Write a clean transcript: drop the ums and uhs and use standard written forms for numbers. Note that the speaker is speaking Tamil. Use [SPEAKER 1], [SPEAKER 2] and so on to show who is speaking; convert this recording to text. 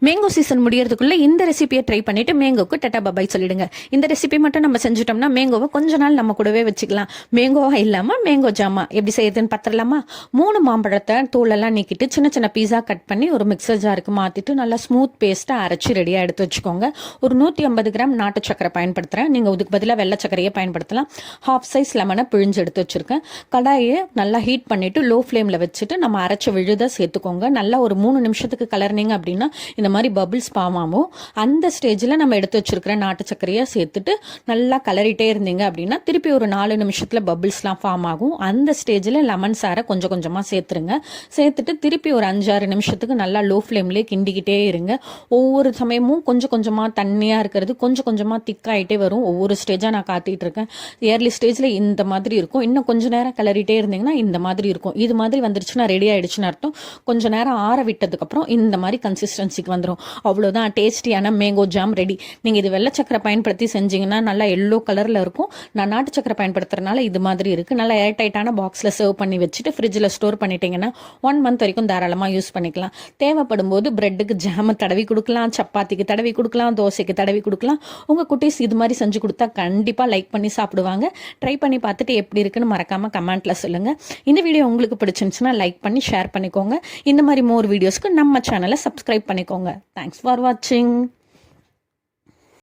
[SPEAKER 1] மேங்கோ சீசன் முடியறதுக்குள்ள இந்த ரெசிபியை ட்ரை பண்ணிட்டு மேங்கோக்கு டட்டா பபாய் சொல்லிடுங்க. இந்த ரெசிபி மட்டும் நம்ம செஞ்சுட்டோம்னா மேங்கோவை கொஞ்ச நாள் நம்ம கூடவே வச்சுக்கலாம். மேங்கோவா இல்லாம மேங்கோ ஜாமா எப்படி செய்யறதுன்னு பத்திரலாமா? 3 மாம்பழத்தை தோலெல்லாம் நீக்கிட்டு சின்ன சின்ன பீஸா கட் பண்ணி ஒரு மிக்சர் ஜாருக்கு மாத்திட்டு நல்லா ஸ்மூத் பேஸ்ட்டா அரைச்சி ரெடியா எடுத்து வச்சுக்கோங்க. ஒரு 150 கிராம் நாட்டு சக்கரை பயன்படுத்துறேன். நீங்க இதுக்கு பதிலாக வெள்ளை சக்கரையை பயன்படுத்தலாம். ஹாஃப் சைஸ் லெமனை பிழிஞ்சு எடுத்து வச்சிருக்கேன். கடாயை நல்லா ஹீட் பண்ணிட்டு லோ ஃப்ளேம்ல வச்சுட்டு நம்ம அரைச்ச விழுத சேர்த்துக்கோங்க. நல்லா ஒரு 3 நிமிஷத்துக்கு கலர்னிங்க அப்படின்னா இந்த மாதிரி பபிள்ஸ் ஃபார்ம் ஆகும். அந்த ஸ்டேஜில் நம்ம எடுத்து வச்சிருக்கிற நாட்டு சர்க்கரையை சேர்த்துட்டு நல்லா கலரிட்டே இருந்தீங்க அப்படின்னா திருப்பி ஒரு 4 நிமிஷத்தில் பபிள்ஸ்லாம் ஃபார்ம் ஆகும். அந்த ஸ்டேஜில் லெமன் சாரை கொஞ்சம் கொஞ்சமாக சேர்த்துருங்க. சேர்த்துட்டு திருப்பி ஒரு 5-6 நிமிஷத்துக்கு நல்லா லோ ஃப்ளேம்லேயே கிண்டிக்கிட்டே இருங்க. ஒவ்வொரு சமயமும் கொஞ்சம் கொஞ்சமாக தண்ணியாக இருக்கிறது கொஞ்சம் கொஞ்சமாக திக்காயிட்டே வரும். ஒவ்வொரு ஸ்டேஜாக நான் காத்திட்டு இருக்கேன். ஏர்லி ஸ்டேஜில் இந்த மாதிரி இருக்கும். இன்னும் கொஞ்சம் நேரம் கலரிட்டே இருந்தீங்கன்னா இந்த மாதிரி இருக்கும். இது மாதிரி வந்துருச்சுன்னா ரெடி ஆயிடுச்சுன்னு அர்த்தம். கொஞ்சம் நேரம் ஆற விட்டதுக்கப்புறம் இந்த மாதிரி கன்சிஸ்டன்சிக்கு வந்துடும். அவ்வளோதான், டேஸ்டியான மேங்கோ ஜாம் ரெடி. நீங்கள் இது வெள்ளை சக்கரை பயன்படுத்தி செஞ்சீங்கன்னா நல்லா எல்லோ கலரில் இருக்கும். நான் நாட்டு சக்கரை பயன்படுத்துறதுனால இது மாதிரி இருக்குது. நல்லா ஏர் டைட்டான பாக்ஸில் சர்வ் பண்ணி வச்சுட்டு ஃப்ரிட்ஜில் ஸ்டோர் பண்ணிட்டீங்கன்னா 1 மந்த் வரைக்கும் தாராளமாக யூஸ் பண்ணிக்கலாம். தேவைப்படும் போது பிரெட்டுக்கு ஜாமை தடவி கொடுக்கலாம், சப்பாத்திக்கு தடவி கொடுக்கலாம், தோசைக்கு தடவி கொடுக்கலாம். உங்கள் குட்டீஸ் இது மாதிரி செஞ்சு கொடுத்தா கண்டிப்பாக லைக் பண்ணி சாப்பிடுவாங்க. ட்ரை பண்ணி பார்த்துட்டு எப்படி இருக்குன்னு மறக்காமல் கமெண்ட்டில் சொல்லுங்கள். இந்த வீடியோ உங்களுக்கு பிடிச்சிருந்துச்சுன்னா லைக் பண்ணி ஷேர் பண்ணிக்கோங்க. இந்த மாதிரி மோர் வீடியோஸ்க்கு நம்ம சேனலை சப்ஸ்கிரைப் பண்ணிக்கோங்க. Thanks for watching.